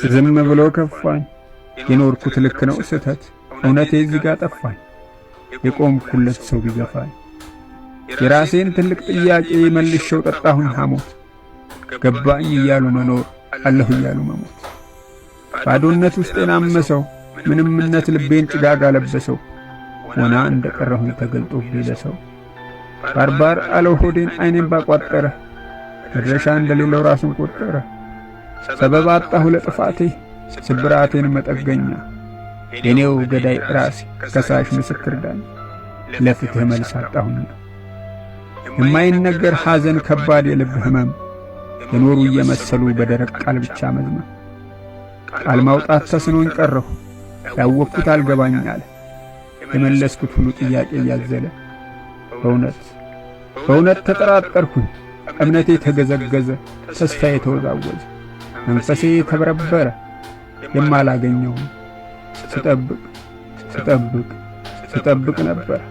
ዝም ብሎ ከፋኝ። የኖርኩት ልክ ነው ስህተት፣ እውነቴ እዚህ ጋር ጠፋኝ። የቆምኩለት ሰው ቢገፋኝ የራሴን ትልቅ ጥያቄ መልሼው ጠጣሁኝ ሐሞት። ገባኝ እያሉ መኖር አለሁ እያሉ መሞት። ባዶነት ውስጤን አመሰው፣ ምንምነት ልቤን ጭጋግ አለበሰው። ወና እንደ ቀረሁኝ ተገልጦብኝ ለሰው ባርባር አለው ሆዴን ዓይኔን ባቋጠረ። መድረሻ እንደሌለው ራሱን ቆጠረ። ሰበብ አጣሁ ለጥፋቴ ስብራቴን መጠገኛ። የኔው ገዳይ ራሴ ከሳሽ ምስክር ዳኝ። ለፍትህ መልስ አጣሁና የማይነገር ሐዘን ከባድ የልብ ህመም። የኖሩ እየመሰሉ በደረቅ ቃል ብቻ መዝመም። ቃል ማውጣት ተስኖኝ ቀረሁ፣ ያወቅኩት አልገባኝ አለ። የመለስኩት ሁሉ ጥያቄ እያዘለ በእውነት ተጠራጠርኩኝ። እምነቴ ተገዘገዘ፣ ተስፋዬ ተወዛወዘ፣ መንፈሴ ተበረበረ። የማላገኘው ስጠብቅ ነበር።